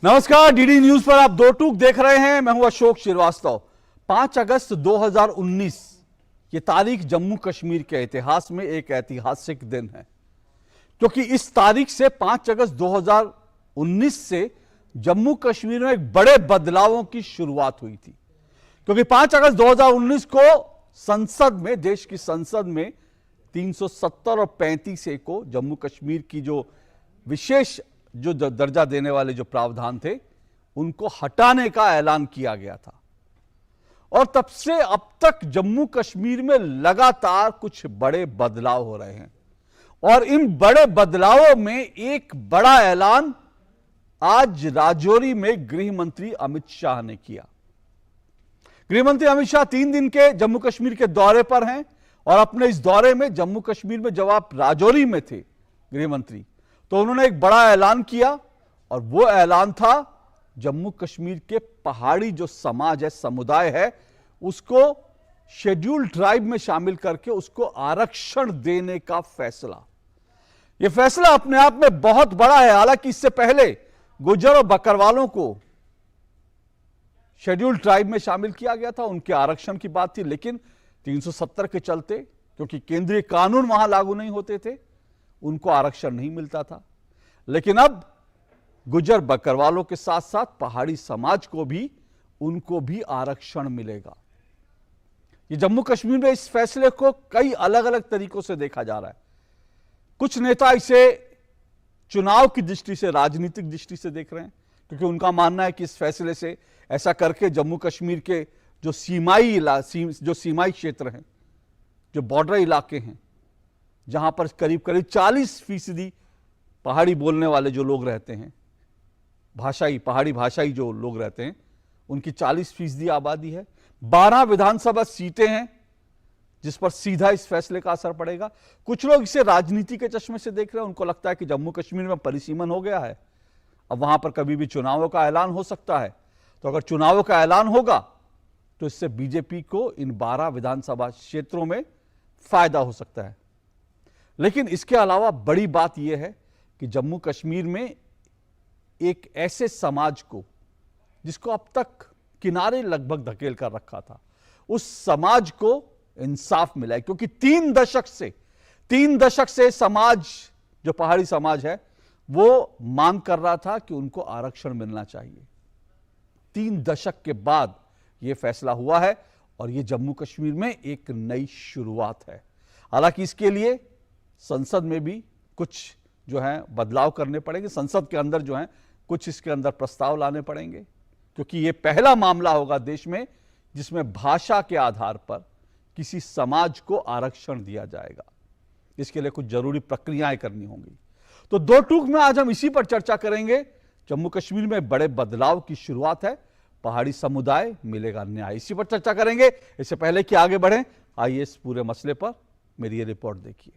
नमस्कार, DD news पर आप दो टूक देख रहे हैं। मैं हूं अशोक श्रीवास्तव। 5 अगस्त 2019 ये तारीख जम्मू कश्मीर के इतिहास में एक ऐतिहासिक दिन है, क्योंकि इस तारीख से 5 अगस्त 2019 से जम्मू कश्मीर में एक बड़े बदलावों की शुरुआत हुई थी। क्योंकि 5 अगस्त 2019 को संसद में, देश की संसद में 370 और 35A को जम्मू कश्मीर की जो विशेष जो दर्जा देने वाले जो प्रावधान थे उनको हटाने का ऐलान किया गया था। और तब से अब तक जम्मू कश्मीर में लगातार कुछ बड़े बदलाव हो रहे हैं, और इन बड़े बदलावों में एक बड़ा ऐलान आज राजौरी में गृह मंत्री अमित शाह ने किया। गृह मंत्री अमित शाह 3 दिन के जम्मू कश्मीर के दौरे पर हैं, और अपने इस दौरे में जम्मू कश्मीर में जब आप राजौरी में थे गृह मंत्री, तो उन्होंने एक बड़ा ऐलान किया, और वो ऐलान था जम्मू कश्मीर के पहाड़ी जो समाज है, समुदाय है, उसको शेड्यूल्ड ट्राइब में शामिल करके उसको आरक्षण देने का फैसला। यह फैसला अपने आप में बहुत बड़ा है। हालांकि इससे पहले गुज्जर और बकरवालों को शेड्यूल्ड ट्राइब में शामिल किया गया था, उनके आरक्षण की बात थी, लेकिन 370 के चलते, क्योंकि केंद्रीय कानून वहां लागू नहीं होते थे, उनको आरक्षण नहीं मिलता था। लेकिन अब गुज्जर बकरवालों के साथ साथ पहाड़ी समाज को भी, उनको भी आरक्षण मिलेगा। ये जम्मू कश्मीर में इस फैसले को कई अलग अलग तरीकों से देखा जा रहा है। कुछ नेता इसे चुनाव की दृष्टि से, राजनीतिक दृष्टि से देख रहे हैं, क्योंकि उनका मानना है कि इस फैसले से, ऐसा करके जम्मू कश्मीर के जो सीमाई क्षेत्र हैं, जो बॉर्डर इलाके हैं, जहां पर करीब करीब 40% पहाड़ी बोलने वाले जो लोग रहते हैं, पहाड़ी भाषाई जो लोग रहते हैं, उनकी 40% आबादी है। 12 विधानसभा सीटें हैं जिस पर सीधा इस फैसले का असर पड़ेगा। कुछ लोग इसे राजनीति के चश्मे से देख रहे हैं। उनको लगता है कि जम्मू कश्मीर में परिसीमन हो गया है, अब वहां पर कभी भी चुनावों का ऐलान हो सकता है। तो अगर चुनावों का ऐलान होगा तो इससे बीजेपी को इन 12 विधानसभा क्षेत्रों में फायदा हो सकता है। लेकिन इसके अलावा बड़ी बात यह है कि जम्मू कश्मीर में एक ऐसे समाज को, जिसको अब तक किनारे लगभग धकेल कर रखा था, उस समाज को इंसाफ मिला है। क्योंकि 3 दशक से समाज, जो पहाड़ी समाज है, वो मांग कर रहा था कि उनको आरक्षण मिलना चाहिए। 3 दशक के बाद यह फैसला हुआ है, और यह जम्मू कश्मीर में एक नई शुरुआत है। हालांकि इसके लिए संसद में भी कुछ जो है बदलाव करने पड़ेंगे। संसद के अंदर जो है कुछ इसके अंदर प्रस्ताव लाने पड़ेंगे, क्योंकि यह पहला मामला होगा देश में जिसमें भाषा के आधार पर किसी समाज को आरक्षण दिया जाएगा। इसके लिए कुछ जरूरी प्रक्रियाएं करनी होंगी। तो दो टूक में आज हम इसी पर चर्चा करेंगे। जम्मू कश्मीर में बड़े बदलाव की शुरुआत है, पहाड़ी समुदाय मिलेगा न्याय, इसी पर चर्चा करेंगे। इससे पहले कि आगे बढ़ें, आइए इस पूरे मसले पर मेरी ये रिपोर्ट देखिए।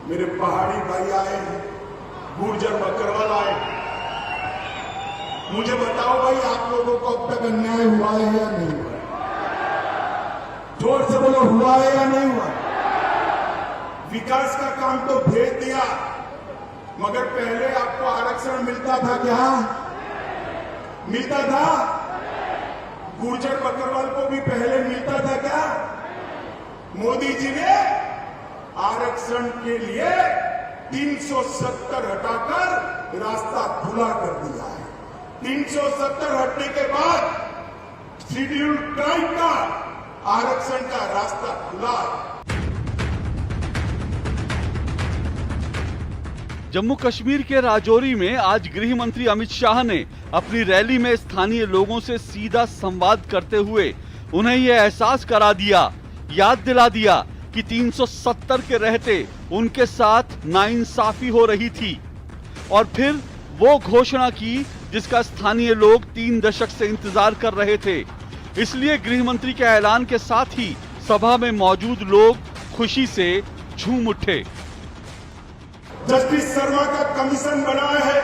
मेरे पहाड़ी भाई आए, गुर्जर बकरवाल आए, मुझे बताओ भाई, आप लोगों को अब तक अन्याय हुआ है या नहीं हुआ? जोर से बोलो, हुआ है या नहीं हुआ? विकास का काम तो भेज दिया, मगर पहले आपको आरक्षण मिलता था क्या? मिलता था? गुर्जर बकरवाल को भी पहले मिलता था क्या? मोदी जी ने आरक्षण के लिए 370 हटाकर रास्ता खुला कर दिया है। 370 हटने के बाद शेड्यूल्ड ट्राइब का आरक्षण का रास्ता खुला। जम्मू कश्मीर के राजौरी में आज गृह मंत्री अमित शाह ने अपनी रैली में स्थानीय लोगों से सीधा संवाद करते हुए उन्हें यह एहसास करा दिया, याद दिला दिया कि 370 के रहते उनके साथ नाइंसाफी हो रही थी। और फिर वो घोषणा की जिसका स्थानीय लोग 3 दशक से इंतजार कर रहे थे। इसलिए गृह मंत्री के ऐलान के साथ ही सभा में मौजूद लोग खुशी से झूम उठे। जस्टिस शर्मा का कमीशन बना है।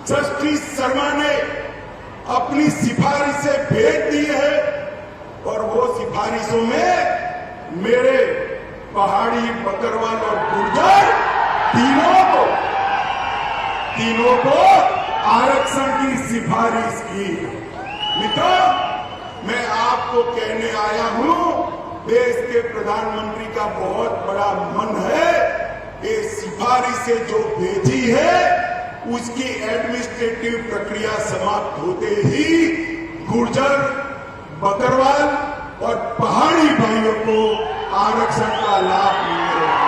जस्टिस शर्मा ने अपनी सिफारिशें भेज दी है, और वो सिफारिशों में मेरे पहाड़ी, बकरवाल और गुर्जर तीनों को आरक्षण की सिफारिश की। मित्रों, मैं आपको कहने आया हूं, देश के प्रधानमंत्री का बहुत बड़ा मन है, ये सिफारिशें जो भेजी है उसकी एडमिनिस्ट्रेटिव प्रक्रिया समाप्त होते ही गुर्जर, बकरवाल और पहाड़ी भाइयों को आरक्षण का लाभ मिलेगा।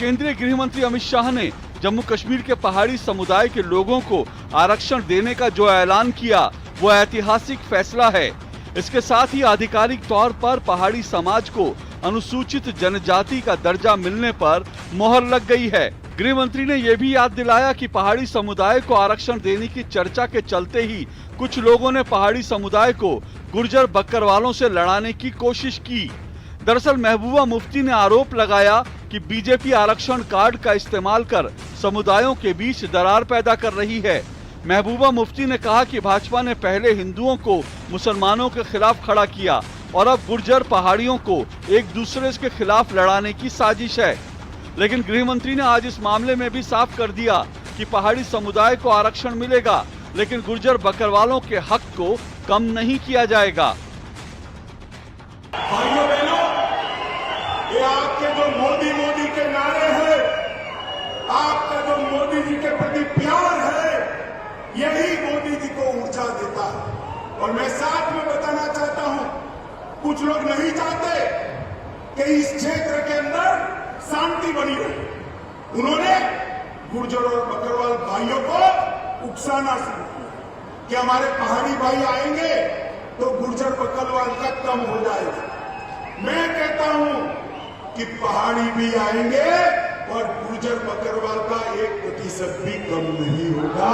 केंद्रीय गृह मंत्री अमित शाह ने जम्मू कश्मीर के पहाड़ी समुदाय के लोगों को आरक्षण देने का जो ऐलान किया वो ऐतिहासिक फैसला है। इसके साथ ही आधिकारिक तौर पर पहाड़ी समाज को अनुसूचित जनजाति का दर्जा मिलने पर मोहर लग गई है। गृह मंत्री ने यह भी याद दिलाया कि पहाड़ी समुदाय को आरक्षण देने की चर्चा के चलते ही कुछ लोगों ने पहाड़ी समुदाय को गुर्जर बकरवालों से लड़ाने की कोशिश की। दरअसल महबूबा मुफ्ती ने आरोप लगाया कि बीजेपी आरक्षण कार्ड का इस्तेमाल कर समुदायों के बीच दरार पैदा कर रही है। महबूबा मुफ्ती ने कहा कि भाजपा ने पहले हिंदुओं को मुसलमानों के खिलाफ खड़ा किया और अब गुर्जर पहाड़ियों को एक दूसरे के खिलाफ लड़ाने की साजिश है। लेकिन गृह मंत्री ने आज इस मामले में भी साफ कर दिया कि पहाड़ी समुदाय को आरक्षण मिलेगा, लेकिन गुर्जर बकरवालों के हक को कम नहीं किया जाएगा। भाइयों बहनों, ये आपके जो मोदी मोदी के नारे हैं, आपका जो मोदी जी के प्रति प्यार है, यही मोदी जी को ऊर्जा देता है। और मैं साथ में बताना चाहता हूं, कुछ लोग नहीं चाहते कि इस क्षेत्र के अंदर शांति बनी रहे। उन्होंने गुर्जर और बकरवाल भाइयों को उकसाना शुरू किया कि हमारे पहाड़ी भाई आएंगे तो गुर्जर बकरवाल का कम हो जाएगा। मैं कहता हूं कि पहाड़ी भी आएंगे और गुर्जर बकरवाल का 1% भी कम नहीं होगा।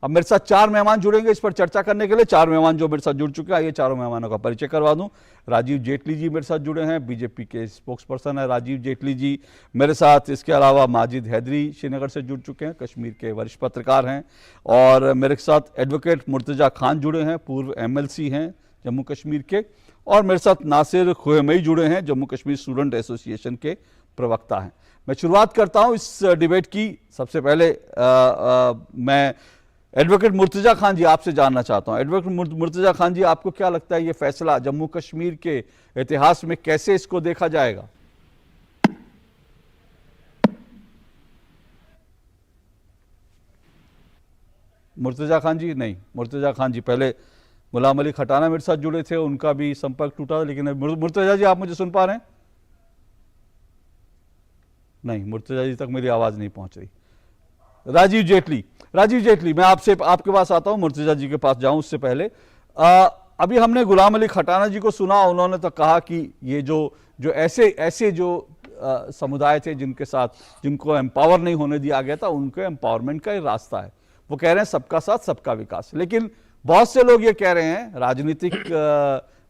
अब मेरे साथ 4 मेहमान जुड़ेंगे इस पर चर्चा करने के लिए। 4 मेहमान जो मेरे साथ जुड़ चुके हैं, ये चारों मेहमानों का परिचय करवा दूं। राजीव जेटली जी मेरे साथ जुड़े हैं, बीजेपी के स्पोक्स पर्सन है राजीव जेटली जी मेरे साथ। इसके अलावा माजिद हैदरी श्रीनगर से जुड़ चुके हैं, कश्मीर के वरिष्ठ पत्रकार हैं। और मेरे साथ एडवोकेट मुर्तजा खान जुड़े हैं, पूर्व MLC हैं जम्मू कश्मीर के। और मेरे साथ नासिर खुएमई जुड़े हैं, जम्मू कश्मीर स्टूडेंट एसोसिएशन के प्रवक्ता हैं। मैं शुरुआत करता हूं इस डिबेट की। सबसे पहले मैं एडवोकेट मुर्तजा खान जी आपसे जानना चाहता हूं। एडवोकेट मुर्तजा खान जी, आपको क्या लगता है ये फैसला जम्मू कश्मीर के इतिहास में कैसे इसको देखा जाएगा? मुर्तजा खान जी नहीं, मुर्तजा खान जी पहले गुलाम अली खटाना मेरे साथ जुड़े थे, उनका भी संपर्क टूटा, लेकिन मुर्तजा जी आप मुझे सुन पा रहे हैं? नहीं, मुर्तजा जी तक मेरी आवाज नहीं पहुंच रही। राजीव जेटली मैं आपके पास आता हूं, मुर्तजा जी के पास जाऊं उससे पहले अभी हमने गुलाम अली खटाना जी को सुना। उन्होंने तो कहा कि ये जो ऐसे जो समुदाय थे जिनको एम्पावर नहीं होने दिया गया था, उनके एम्पावरमेंट का ये रास्ता है। वो कह रहे हैं सबका साथ सबका विकास। लेकिन बहुत से लोग ये कह रहे हैं, राजनीतिक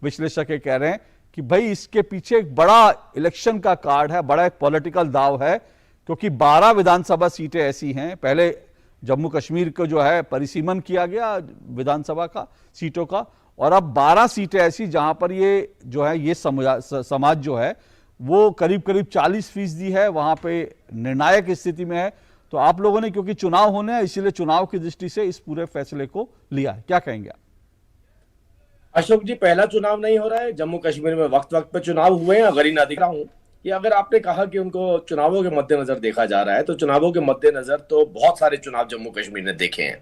विश्लेषक ये कह रहे हैं कि भाई इसके पीछे एक बड़ा इलेक्शन का कार्ड है, बड़ा एक पॉलिटिकल दाव है, क्योंकि 12 विधानसभा सीटें ऐसी हैं। पहले जम्मू कश्मीर को जो है परिसीमन किया गया विधानसभा का सीटों का, और अब 12 सीटें ऐसी जहां पर ये जो है ये समाज जो है वो करीब 40% है, वहां पे निर्णायक स्थिति में है। तो आप लोगों ने, क्योंकि चुनाव होने हैं, इसीलिए चुनाव की दृष्टि से इस पूरे फैसले को लिया है, क्या कहेंगे आप? अशोक जी, पहला चुनाव नहीं हो रहा है जम्मू कश्मीर में, वक्त वक्त पे चुनाव हुए हैं। अगर इन अधिकार हूं कि अगर आपने कहा कि उनको चुनावों के मद्देनजर देखा जा रहा है, तो चुनावों के मद्देनजर तो बहुत सारे चुनाव जम्मू कश्मीर ने देखे हैं।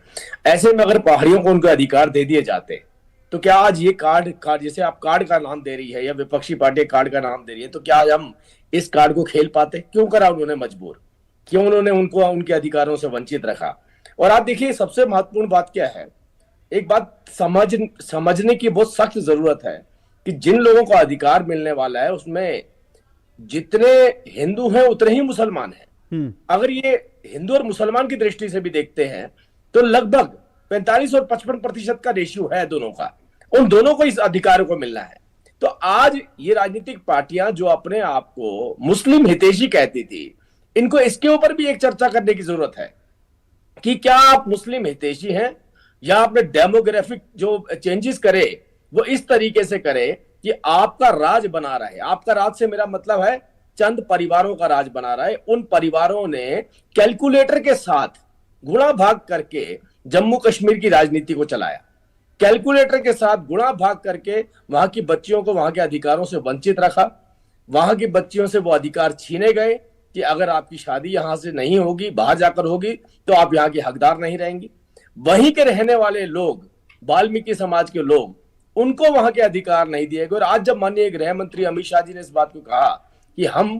ऐसे में अगर पहाड़ियों को उनको अधिकार दे दिए जाते, तो क्या आज ये कार्ड जैसे आप कार्ड का नाम दे रही है या विपक्षी पार्टी कार्ड का नाम दे रही है, तो क्या आज हम इस कार्ड को खेल पाते? क्यों करा उन्होंने मजबूर? क्यों उन्होंने उनको उनके अधिकारों से वंचित रखा? और आप देखिए, सबसे महत्वपूर्ण बात क्या है, एक बात समझने की बहुत सख्त जरूरत है कि जिन लोगों को अधिकार मिलने वाला है उसमें जितने हिंदू हैं उतने ही मुसलमान हैं। अगर ये हिंदू और मुसलमान की दृष्टि से भी देखते हैं तो लगभग 45 और 55% का रेशियो है दोनों का। उन दोनों को इस अधिकार को मिलना है। तो आज ये राजनीतिक पार्टियां जो अपने आप को मुस्लिम हितैषी कहती थी, इनको इसके ऊपर भी एक चर्चा करने की जरूरत है कि क्या आप मुस्लिम हितैषी हैं या आपने डेमोग्राफिक जो चेंजेस करे वो इस तरीके से करे कि आपका राज बना रहे। आपका राज से मेरा मतलब है चंद परिवारों का राज बना रहा है। उन परिवारों ने कैलकुलेटर के साथ गुणा भाग करके जम्मू कश्मीर की राजनीति को चलाया। कैलकुलेटर के साथ गुणा भाग करके वहां की बच्चियों को वहां के अधिकारों से वंचित रखा। वहां की बच्चियों से वो अधिकार छीने गए कि अगर आपकी शादी यहां से नहीं होगी, बाहर जाकर होगी, तो आप यहाँ के हकदार नहीं रहेंगी। वहीं के रहने वाले लोग, वाल्मीकि समाज के लोग, उनको वहां के अधिकार नहीं दिए गए। और आज जब माननीय गृह मंत्री अमित शाह जी ने इस बात को कहा कि हम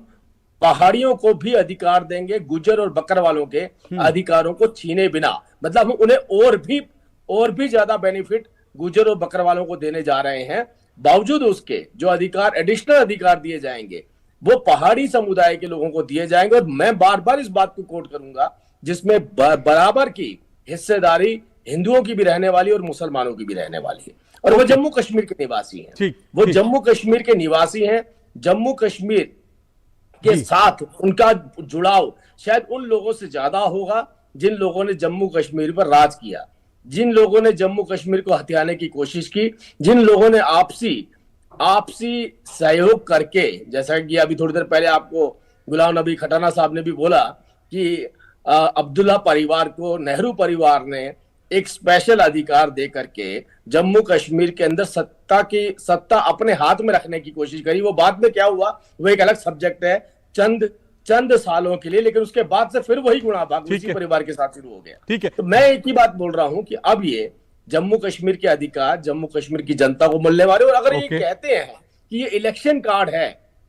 पहाड़ियों को भी अधिकार देंगे गुज्जर और बकरवालों के अधिकारों को छीने बिना, मतलब हम उन्हें और भी ज्यादा बेनिफिट गुज्जर और बकरवालों को देने जा रहे हैं। बावजूद उसके जो अधिकार, एडिशनल अधिकार दिए जाएंगे, वो पहाड़ी समुदाय के लोगों को दिए जाएंगे। और मैं बार बार इस बात को कोट करूंगा जिसमें बराबर की हिस्सेदारी हिंदुओं की भी रहने वाली और मुसलमानों की भी रहने वाली है। और वो जम्मू कश्मीर के निवासी हैं। वो जम्मू कश्मीर के निवासी हैं। जम्मू कश्मीर के साथ उनका जुड़ाव शायद उन लोगों से ज्यादा होगा जिन लोगों ने जम्मू कश्मीर पर राज किया, जिन लोगों ने जम्मू कश्मीर को हथियाने की कोशिश की, जिन लोगों ने आपसी सहयोग करके, जैसा कि अभी थोड़ी देर पहले आपको गुलाम नबी खटाना साहब ने भी बोला कि अब्दुल्ला परिवार को नेहरू परिवार ने एक स्पेशल अधिकार दे करके जम्मू कश्मीर के अंदर सत्ता अपने हाथ में रखने की कोशिश करी। वो बाद में क्या हुआ वो एक अलग सब्जेक्ट है, चंद सालों के लिए, लेकिन उसके बाद से फिर वही गुणा भाग उसी परिवार के साथ शुरू हो गया। ठीक है, तो मैं एक ही बात बोल रहा हूं कि अब ये जम्मू कश्मीर के अधिकार जम्मू कश्मीर की जनता को मिलने वाले। और अगर ये कहते हैं कि ये इलेक्शन कार्ड है,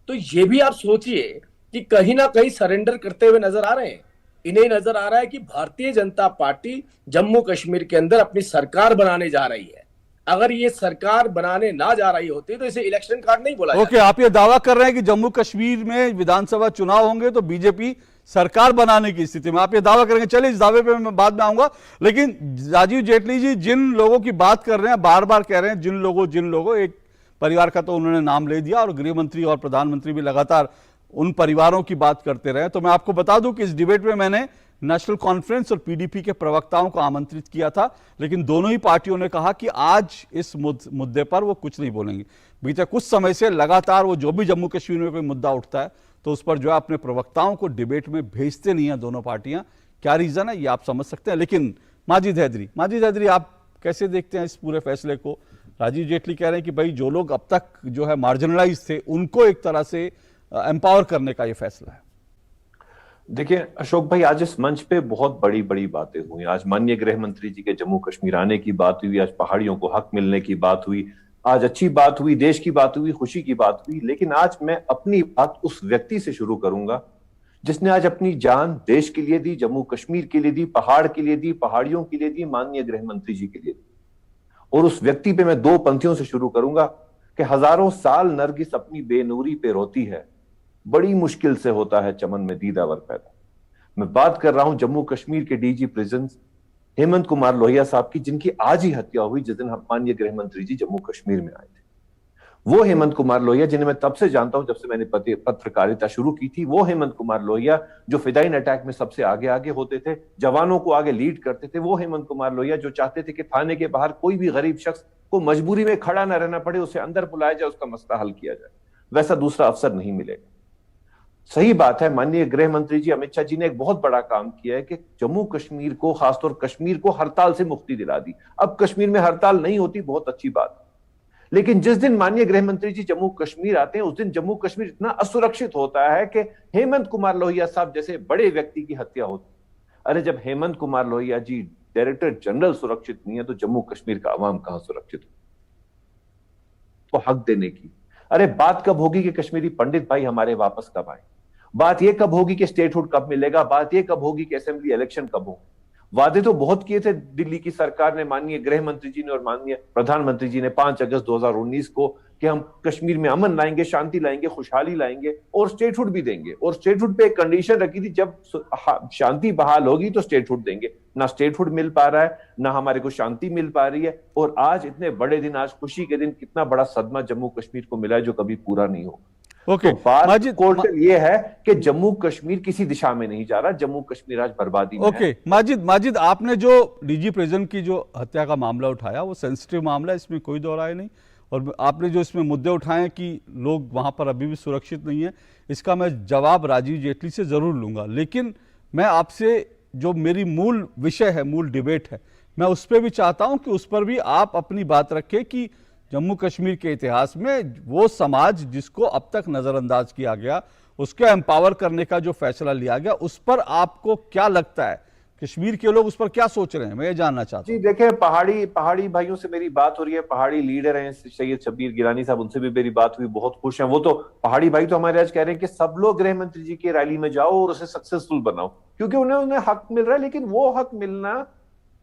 तो ये भी आप सोचिए कि कहीं ना कहीं सरेंडर करते हुए नजर आ रहे हैं। इन्हें नजर आ रहा है कि भारतीय जनता पार्टी जम्मू कश्मीर के अंदर अपनी सरकार बनाने जा रही है। अगर ये सरकार बनाने ना जा रही होती तो इसे इलेक्शन कार्ड नहीं बोला जाता। आप ये दावा कर रहे हैं कि जम्मू कश्मीर में विधानसभा चुनाव होंगे तो बीजेपी सरकार बनाने की स्थिति में, आप ये दावा करेंगे। चलिए इस दावे पे मैं बाद में आऊंगा, लेकिन राजीव जेटली जी जिन लोगों की बात कर रहे हैं, बार बार कह रहे हैं जिन लोगों, एक परिवार का तो उन्होंने नाम ले दिया और गृह मंत्री और प्रधानमंत्री भी लगातार उन परिवारों की बात करते रहे। तो मैं आपको बता दूं कि इस डिबेट में मैंने नेशनल कॉन्फ्रेंस और पीडीपी के प्रवक्ताओं को आमंत्रित किया था, लेकिन दोनों ही पार्टियों ने कहा कि आज इस मुद्दे पर वो कुछ नहीं बोलेंगे। बीते कुछ समय से लगातार वो जो भी जम्मू कश्मीर में कोई मुद्दा उठता है तो उस पर जो है अपने प्रवक्ताओं को डिबेट में भेजते नहीं है दोनों पार्टियां। क्या रीजन है ये आप समझ सकते हैं। लेकिन माजिद हैदरी आप कैसे देखते हैं इस पूरे फैसले को? राजीव जेटली कह रहे हैं कि भाई जो लोग अब तक जो है मार्जिनलाइज थे उनको एक तरह से एम्पावर करने का ये फैसला है। देखिए अशोक भाई, आज इस मंच पे बहुत बड़ी बड़ी बातें हुई। आज माननीय गृह मंत्री जी के जम्मू कश्मीर आने की बात हुई, आज पहाड़ियों को हक मिलने की बात हुई, आज अच्छी बात हुई, देश की बात हुई, खुशी की बात हुई। लेकिन आज मैं अपनी बात उस व्यक्ति से शुरू करूंगा जिसने आज अपनी जान देश के लिए दी, जम्मू कश्मीर के लिए दी, पहाड़ के लिए दी, पहाड़ियों के लिए दी, माननीय गृह मंत्री जी के लिए दी। और उस व्यक्ति पे मैं दो पंक्तियों से शुरू करूंगा कि हजारों साल नरगिस अपनी बेनूरी पे रोती है, बड़ी मुश्किल से होता है चमन में दीदावर पैदा। मैं बात कर रहा हूं जम्मू कश्मीर के डीजी प्रिजन्स हेमंत कुमार लोहिया साहब की, जिनकी आज ही हत्या हुई जिस दिन माननीय गृह मंत्री जी जम्मू कश्मीर में आए थे। वो हेमंत कुमार लोहिया जिन्हें मैं तब से जानता हूं जब से मैंने पत्रकारिता शुरू की थी, वो हेमंत कुमार लोहिया जो फिदाइन अटैक में सबसे आगे आगे होते थे, जवानों को आगे लीड करते थे, वो हेमंत कुमार लोहिया जो चाहते थे कि थाने के बाहर कोई भी गरीब शख्स को मजबूरी में खड़ा ना रहना पड़े, उसे अंदर बुलाया जाए, उसका मसला हल किया जाए। वैसा दूसरा अफसर नहीं मिलेगा। सही बात है, माननीय गृह मंत्री जी अमित शाह जी ने एक बहुत बड़ा काम किया है कि जम्मू कश्मीर को, खासतौर कश्मीर को हड़ताल से मुक्ति दिला दी। अब कश्मीर में हड़ताल नहीं होती, बहुत अच्छी बात। लेकिन जिस दिन माननीय गृह मंत्री जी जम्मू कश्मीर आते हैं उस दिन जम्मू कश्मीर इतना असुरक्षित होता है कि हेमंत कुमार लोहिया साहब जैसे बड़े व्यक्ति की हत्या होती। अरे जब हेमंत कुमार लोहिया जी डायरेक्टर जनरल सुरक्षित नहीं है तो जम्मू कश्मीर का अवाम कहां सुरक्षित हो? तो हक देने की अरे बात कब होगी कि कश्मीरी पंडित भाई हमारे वापस कब आए? बात यह कब होगी कि स्टेटहुड कब मिलेगा? बात यह कब होगी कि असेंबली इलेक्शन कब हो? वादे तो बहुत किए थे दिल्ली की सरकार ने, माननीय गृह मंत्री जी ने और माननीय प्रधानमंत्री जी ने 5 अगस्त 2019 को कि हम कश्मीर में अमन लाएंगे, शांति लाएंगे, खुशहाली लाएंगे और स्टेटहुड भी देंगे। और स्टेटहुड पे एक कंडीशन रखी थी, जब शांति बहाल होगी तो स्टेटहुड देंगे। ना स्टेटहुड मिल पा रहा है, ना हमारे को शांति मिल पा रही है। और आज इतने बड़े दिन, आज खुशी के दिन, कितना बड़ा सदमा जम्मू कश्मीर को मिला है जो कभी पूरा नहीं होगा। ओके, तो बात कोर्टल ये है कि जम्मू कश्मीर किसी दिशा में नहीं जा रहा, जम्मू कश्मीर आज बर्बादी में है। माजिद आपने जो डीजी प्रिजन की जो हत्या का मामला उठाया वो सेंसिटिव मामला है, इसमें कोई दो राय नहीं। और आपने जो इसमें मुद्दे उठाए कि लोग वहां पर अभी भी सुरक्षित नहीं है, इसका मैं जवाब राजीव जेटली से जरूर लूंगा। लेकिन मैं आपसे जो मेरी मूल विषय है, मूल डिबेट है, मैं उस पर भी चाहता हूं कि उस पर भी आप अपनी बात रखें कि जम्मू कश्मीर के इतिहास में वो समाज जिसको अब तक नजरअंदाज किया गया, उसको एम्पावर करने का जो फैसला लिया गया, उस पर आपको क्या लगता है, कश्मीर के लोग उस पर क्या सोच रहे हैं, मैं ये जानना चाहता हूं। जी देखिए, पहाड़ी भाइयों से मेरी बात हो रही है, पहाड़ी लीडर हैं सैयद शब्बीर गिलानी साहब, उनसे भी मेरी बात हुई, बहुत खुश हैं वो। तो पहाड़ी भाई तो हमारे आज कह रहे हैं कि सब लोग गृह मंत्री जी की रैली में जाओ और उसे सक्सेसफुल बनाओ, क्योंकि उन्हें हक मिल रहा है। लेकिन वो हक मिलना,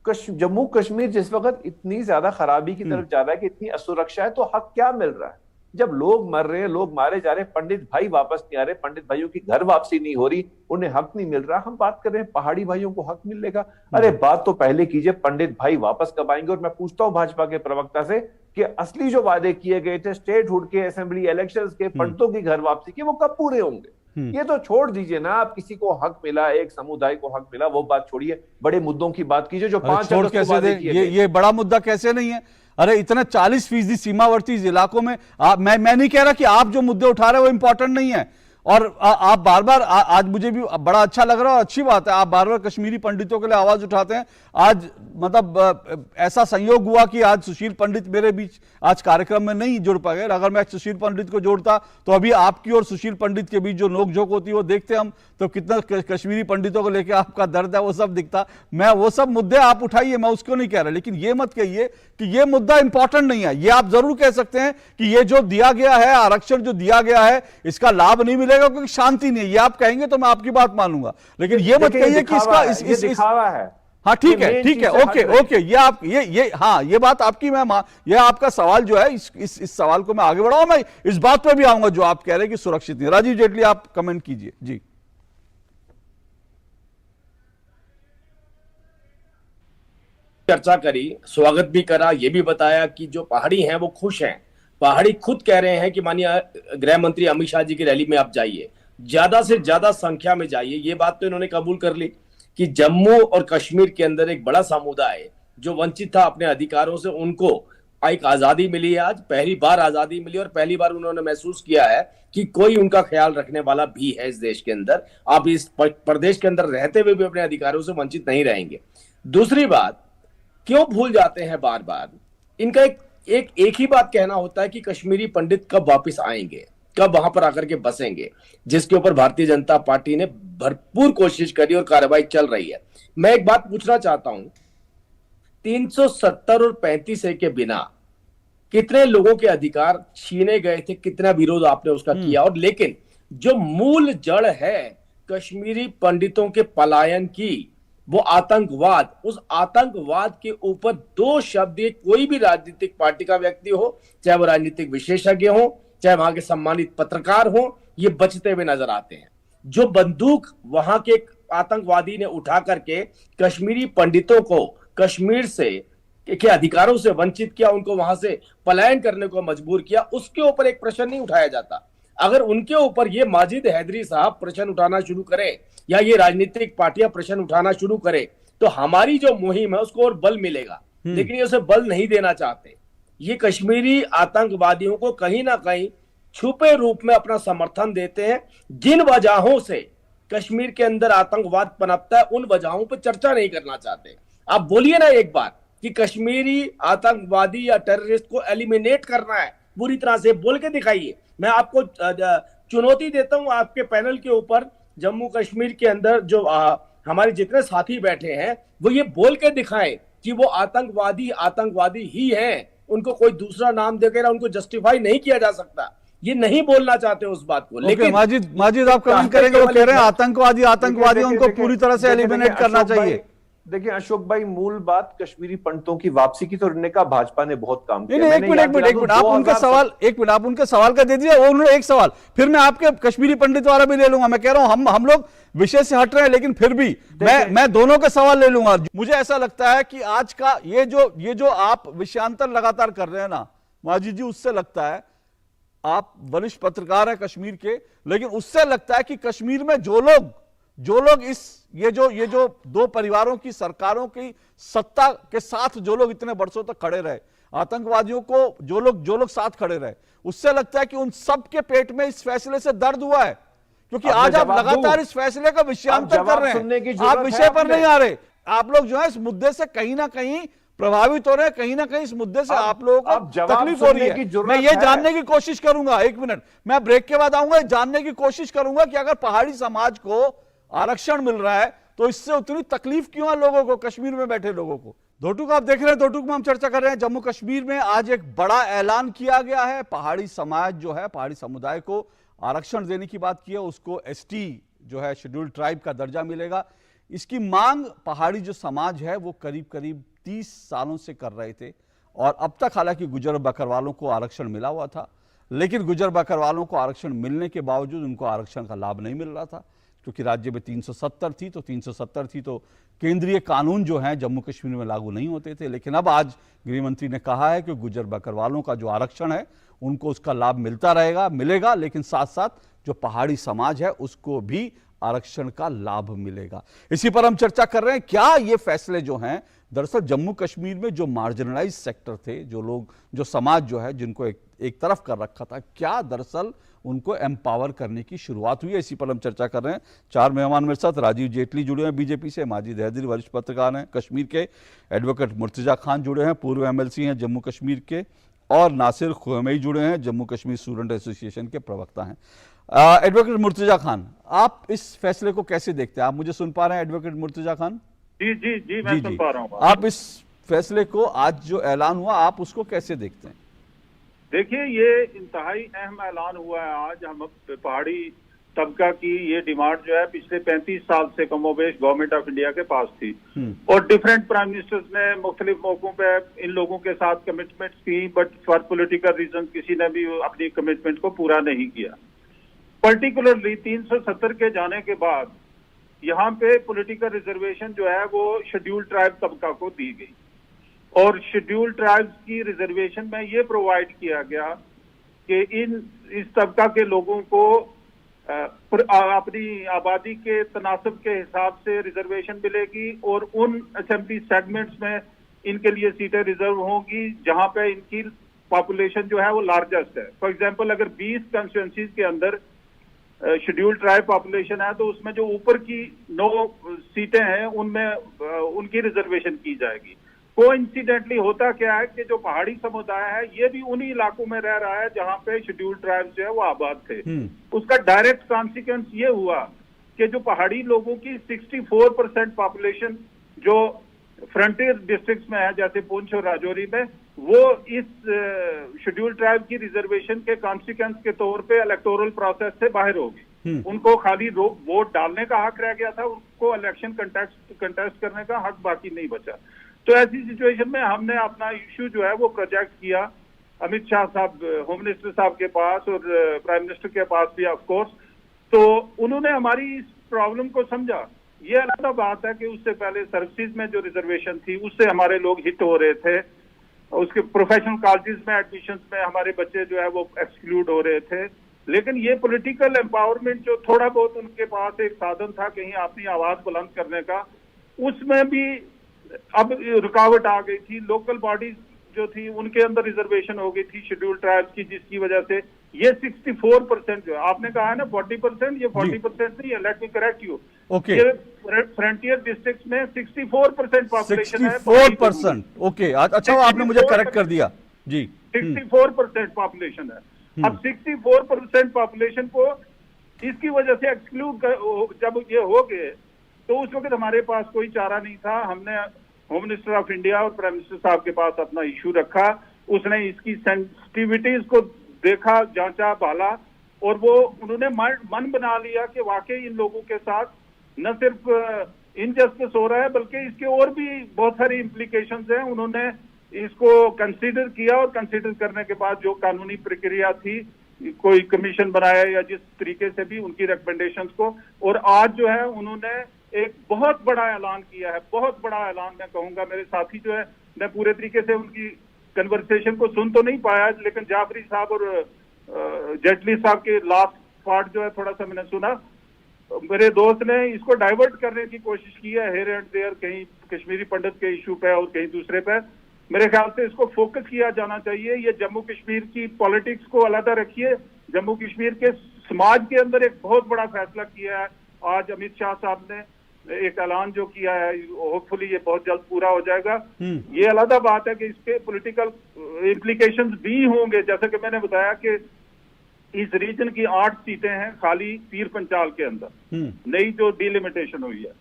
जम्मू कश्मीर जिस वक्त इतनी ज्यादा खराबी की तरफ जा रहा है कि इतनी असुरक्षा है, तो हक क्या मिल रहा है? जब लोग मर रहे हैं, लोग मारे जा रहे हैं, पंडित भाई वापस नहीं आ रहे, पंडित भाइयों की घर वापसी नहीं हो रही, उन्हें हक नहीं मिल रहा। हम बात कर रहे हैं पहाड़ी भाइयों को हक मिलेगा। अरे बात तो पहले कीजिए, पंडित भाई वापस कब आएंगे? और मैं पूछता हूं भाजपा के प्रवक्ता से कि असली जो वादे किए गए थे स्टेटहुड के, असेंबली इलेक्शंस के, पंडितों की घर वापसी के, वो कब पूरे होंगे? ये तो छोड़ दीजिए ना, आप किसी को हक मिला, एक समुदाय को हक मिला, वो बात छोड़िए, बड़े मुद्दों की बात कीजिए जो 5 अगस्त को वादे किए गए। ये बड़ा मुद्दा कैसे नहीं है? अरे इतना 40% सीमावर्ती इलाकों में मैं नहीं कह रहा कि आप जो मुद्दे उठा रहे हो वो इंपॉर्टेंट नहीं है, और आप बार बार आज मुझे भी बड़ा अच्छा लग रहा है और अच्छी बात है, आप बार बार कश्मीरी पंडितों के लिए आवाज उठाते हैं। आज मतलब ऐसा संयोग हुआ कि आज सुशील पंडित मेरे बीच आज कार्यक्रम में नहीं जुड़ पाए। अगर मैं सुशील पंडित को जोड़ता तो अभी आपकी और सुशील पंडित के बीच जो नोकझोंक होती है वो देखते हम, तो कितना कश्मीरी पंडितों को लेकर आपका दर्द है वो सब दिखता। मैं वो सब मुद्दे आप उठाइए, मैं उसको नहीं कह रहा, लेकिन ये मत कहिए कि ये मुद्दा इंपॉर्टेंट नहीं है। ये आप जरूर कह सकते हैं कि ये जो दिया गया है, आरक्षण जो दिया गया है, इसका लाभ नहीं मिलेगा क्योंकि शांति नहीं है, ये आप कहेंगे तो मैं आपकी बात मानूंगा। लेकिन ये मत कहिए कि इसका इस दिखावा है। हाँ ठीक है, ओके, ये आप हाँ, ये बात आपकी, ये आपका सवाल जो है, इस सवाल को मैं आगे बढ़ाऊं, मैं इस बात पर भी आऊंगा जो आप कह रहे हैं कि सुरक्षित नहीं। राजीव जेटली आप कमेंट कीजिए जी। चर्चा करी, स्वागत भी करा, ये भी बताया कि जो पहाड़ी हैं वो खुश हैं। पहाड़ी खुद कह रहे हैं कि माननीय गृह मंत्री अमित शाह जी की रैली में आप जाइए, ज्यादा से ज्यादा संख्या में जाइए। ये बात तो इन्होंने कबूल कर ली कि जम्मू और कश्मीर के अंदर एक बड़ा समुदाय जो वंचित था अपने अधिकारों से, उनको एक आजादी मिली है। आज पहली बार आजादी मिली और पहली बार उन्होंने महसूस किया है कि कोई उनका ख्याल रखने वाला भी है इस देश के अंदर। आप इस प्रदेश के अंदर रहते हुए भी अपने अधिकारों से वंचित नहीं रहेंगे। दूसरी बात, क्यों भूल जाते हैं बार बार, इनका एक ही बात कहना होता है कि कश्मीरी पंडित कब वापस आएंगे, कब वहां पर आकर के बसेंगे, जिसके ऊपर भारतीय जनता पार्टी ने भरपूर कोशिश करी और कार्रवाई चल रही है। मैं एक बात पूछना चाहता हूं, 370 और 35A के बिना कितने लोगों के अधिकार छीने गए थे, कितना विरोध आपने उसका किया, और लेकिन जो मूल जड़ है कश्मीरी पंडितों के पलायन की, वो आतंकवाद, उस आतंकवाद के ऊपर 2 शब्द कोई भी राजनीतिक पार्टी का व्यक्ति हो, चाहे वो राजनीतिक विशेषज्ञ हो, चाहे वहां के सम्मानित पत्रकार हो, ये बचते हुए नजर आते हैं। जो बंदूक वहां के आतंकवादी ने उठा करके कश्मीरी पंडितों को कश्मीर से के अधिकारों से वंचित किया, उनको वहां से पलायन करने को मजबूर किया, उसके ऊपर एक प्रश्न नहीं उठाया जाता। अगर उनके ऊपर ये माजिद हैदरी साहब प्रश्न उठाना शुरू करें या ये राजनीतिक पार्टियां प्रश्न उठाना शुरू करें, तो हमारी जो मुहिम है उसको और बल मिलेगा। लेकिन ये उसे बल नहीं देना चाहते। ये कश्मीरी आतंकवादियों को कहीं ना कहीं छुपे रूप में अपना समर्थन देते हैं। जिन वजहों से कश्मीर के अंदर आतंकवाद पनपता है, उन वजहों पर चर्चा नहीं करना चाहते। आप बोलिए ना एक बार कि कश्मीरी आतंकवादी या टेररिस्ट को एलिमिनेट करना है, पूरी तरह से बोल के दिखाइए। मैं आपको चुनौती देता हूं आपके पैनल के ऊपर, जम्मू कश्मीर के अंदर जो हमारे जितने साथी बैठे हैं, वो ये बोल के दिखाएं कि वो आतंकवादी ही हैं, उनको कोई दूसरा नाम देकर उनको जस्टिफाई नहीं किया जा सकता। ये नहीं बोलना चाहते उस बात को। लेकिन माजिद आप कमेंट करेंगे, वो कह रहे हैं आतंकवादी उनको पूरी तरह से एलिमिनेट करना चाहिए। देखिए अशोक भाई, मूल बात कश्मीरी पंडितों की वापसी की, तो इन्होंने कहा भाजपा ने बहुत काम किया। एक मिनट आप उनका सवाल का दे दीजिए, उन्होंने एक सवाल, फिर मैं आपके कश्मीरी पंडित वाला भी ले लूंगा। मैं कह रहा हूं हम लोग विषय से हट रहे हैं, लेकिन फिर भी मैं दोनों के सवाल ले लूंगा। मुझे ऐसा लगता है कि आज का ये जो आप विषयांतर लगातार कर रहे हैं ना माजिद जी, उससे लगता है आप वरिष्ठ पत्रकार हैं कश्मीर के, लेकिन उससे लगता है कि कश्मीर में जो लोग ये जो 2 परिवारों की सरकारों की सत्ता के साथ जो लोग इतने वर्षों तक खड़े रहे, आतंकवादियों को जो लोग साथ खड़े रहे, उससे लगता है कि उन सब के पेट में इस फैसले से दर्द हुआ है, क्योंकि आज आप लगातार इस फैसले का विषयांतर कर रहे हैं, आप विषय पर नहीं आ रहे। आप लोग जो है इस मुद्दे से कहीं ना कहीं प्रभावित हो रहे हैं, कहीं ना कहीं इस मुद्दे से आप लोगों को तकलीफ हो रही है। मैं ये जानने की कोशिश करूंगा, एक मिनट, मैं ब्रेक के बाद आऊंगा, जानने की कोशिश करूंगा कि अगर पहाड़ी समाज को आरक्षण मिल रहा है तो इससे उतनी तकलीफ क्यों है लोगों को, कश्मीर में बैठे लोगों को। दोटुक आप देख रहे हैं, दोटुक में हम चर्चा कर रहे हैं। जम्मू कश्मीर में आज एक बड़ा ऐलान किया गया है, पहाड़ी समाज जो है, पहाड़ी समुदाय को आरक्षण देने की बात की है, उसको एसटी जो है शेड्यूल्ड ट्राइब का दर्जा मिलेगा। इसकी मांग पहाड़ी जो समाज है वो करीब करीब 30 सालों से कर रहे थे, और अब तक हालांकि गुजर बकरवालों को आरक्षण मिला हुआ था, लेकिन गुजर बकरवालों को आरक्षण मिलने के बावजूद उनको आरक्षण का लाभ नहीं मिल रहा था, क्योंकि राज्य में 370 थी, तो 370 थी तो केंद्रीय कानून जो है जम्मू कश्मीर में लागू नहीं होते थे। लेकिन अब आज गृह मंत्री ने कहा है कि गुजर बकरवालों का जो आरक्षण है उनको उसका लाभ मिलता रहेगा, मिलेगा, लेकिन साथ साथ जो पहाड़ी समाज है उसको भी आरक्षण का लाभ मिलेगा। इसी पर हम चर्चा कर रहे हैं, क्या ये फैसले जो हैं, दरअसल जम्मू कश्मीर में जो मार्जिनलाइज सेक्टर थे, जो लोग, जो समाज जो है, जिनको एक तरफ कर रखा था, क्या दरअसल उनको एम्पावर करने की शुरुआत हुई है? इसी पर हम चर्चा कर रहे हैं। 4 मेहमान मेरे साथ, राजीव जेटली जुड़े हैं बीजेपी से, माजिद हैदरी वरिष्ठ पत्रकार हैं कश्मीर के, एडवोकेट मुर्तजा खान जुड़े हैं, पूर्व एमएलसी हैं जम्मू कश्मीर के, और नासिर खुरमई जुड़े हैं, जम्मू कश्मीर स्टूडेंट एसोसिएशन के प्रवक्ता हैं। एडवोकेट मुर्तजा खान, आप इस फैसले को कैसे देखते हैं? आप मुझे सुन पा रहे हैं एडवोकेट मुर्तजा खान? जी जी जी, मैं सुन पा रहा हूँ। आप इस फैसले को, आज जो ऐलान हुआ, आप उसको कैसे देखते हैं? देखिए, ये इंतहाई अहम ऐलान हुआ है आज। हम पहाड़ी तबका की ये डिमांड जो है पिछले 35 साल से कमोबेश गवर्नमेंट ऑफ इंडिया के पास थी, और डिफरेंट प्राइम मिनिस्टर्स ने मुख्तलिफ मौकों पे इन लोगों के साथ कमिटमेंट्स की, बट फॉर पॉलिटिकल रीजन किसी ने भी अपनी कमिटमेंट को पूरा नहीं किया। पर्टिकुलरली 370 के जाने के बाद यहाँ पे पॉलिटिकल रिजर्वेशन जो है वो शेड्यूल्ड ट्राइब तबका को दी गई, और शेड्यूल्ड ट्राइब्स की रिजर्वेशन में ये प्रोवाइड किया गया कि इस तबका के लोगों को अपनी आबादी के तनासब के हिसाब से रिजर्वेशन मिलेगी, और उन असेंबली सेगमेंट्स में इनके लिए सीटें रिजर्व होंगी जहां पे इनकी पॉपुलेशन जो है वो लार्जेस्ट है। फॉर एग्जांपल, अगर 20 कंस्टिट्यूएंसीज के अंदर शेड्यूल्ड ट्राइब पॉपुलेशन है तो उसमें जो ऊपर की 9 सीटें हैं उनमें उनकी रिजर्वेशन की जाएगी। कोइंसिडेंटली होता क्या है कि जो पहाड़ी समुदाय है ये भी उन्हीं इलाकों में रह रहा है जहां पे शेड्यूल्ड ट्राइब्स जो है वो आबाद थे। उसका डायरेक्ट कॉन्सिक्वेंस ये हुआ कि जो पहाड़ी लोगों की 64% पॉपुलेशन जो फ्रंटियर डिस्ट्रिक्ट्स में है, जैसे पुंछ और राजौरी में, वो इस शेड्यूल्ड ट्राइब की रिजर्वेशन के कॉन्सिक्वेंस के तौर पे इलेक्टोरल प्रोसेस से बाहर होगी। उनको खाली वोट डालने का हक रह गया था, उनको इलेक्शन कंटेस्ट करने का हक बाकी नहीं बचा। तो ऐसी सिचुएशन में हमने अपना इश्यू जो है वो प्रोजेक्ट किया अमित शाह साहब, होम मिनिस्टर साहब के पास, और प्राइम मिनिस्टर के पास भी ऑफ कोर्स। तो उन्होंने हमारी इस प्रॉब्लम को समझा। ये अलग बात है कि उससे पहले सर्विसेज में जो रिजर्वेशन थी उससे हमारे लोग हिट हो रहे थे, उसके प्रोफेशनल कॉलेजेस में एडमिशंस में हमारे बच्चे जो है वो एक्सक्लूड हो रहे थे। लेकिन ये पॉलिटिकल एम्पावरमेंट जो थोड़ा बहुत उनके पास एक साधन था कहीं अपनी आवाज बुलंद करने का, उसमें भी अब रुकावट आ गई थी। लोकल बॉडीज जो थी उनके अंदर रिजर्वेशन हो गई थी शेड्यूल्ड ट्राइब्स की, जिसकी वजह से ये 64% जो है, आपने कहा है ना 40%, ये 40% नहीं है, let me correct you. Okay, ये फ्रंटियर डिस्ट्रिक्ट्स में 64% पॉपुलेशन है। 64%, ओके, अच्छा आपने मुझे करेक्ट कर दिया जी। 64% पॉपुलेशन है। अब 64% पॉपुलेशन को इसकी वजह से एक्सक्लूड जब ये हो गए तो उस वक्त हमारे पास कोई चारा नहीं था। हमने होम मिनिस्टर ऑफ इंडिया और प्राइम मिनिस्टर साहब के पास अपना इशू रखा, उसने इसकी सेंसिटिविटीज को देखा, जांचा, भाला, और वो उन्होंने मन बना लिया कि वाकई इन लोगों के साथ न सिर्फ इनजस्टिस हो रहा है बल्कि इसके और भी बहुत सारी इम्प्लीकेशंस हैं। उन्होंने इसको कंसीडर किया, और कंसीडर करने के बाद जो कानूनी प्रक्रिया थी, कोई कमीशन बनाया या जिस तरीके से भी उनकी रिकमेंडेशंस को, और आज जो है उन्होंने एक बहुत बड़ा ऐलान किया है, बहुत बड़ा ऐलान। मैं कहूंगा मेरे साथी जो है, मैं पूरे तरीके से उनकी कन्वर्सेशन को सुन तो नहीं पाया, लेकिन जाफरी साहब और जेटली साहब के लास्ट पार्ट जो है थोड़ा सा मैंने सुना। मेरे दोस्त ने इसको डाइवर्ट करने की कोशिश की है हेयर एंड देयर, कहीं कश्मीरी पंडित के इशू पे और कहीं दूसरे पे। मेरे ख्याल से इसको फोकस किया जाना चाहिए। ये जम्मू कश्मीर की पॉलिटिक्स को अलग रखिए, जम्मू कश्मीर के समाज के अंदर एक बहुत बड़ा फैसला किया है आज अमित शाह साहब ने, एक ऐलान जो किया है, होपफुली ये बहुत जल्द पूरा हो जाएगा। ये अलग बात है कि इसके पॉलिटिकल इम्प्लीकेशंस भी होंगे, जैसे कि मैंने बताया कि इस रीजन की 8 सीटें हैं खाली पीर पंचाल के अंदर, नई जो डिलिमिटेशन हुई है,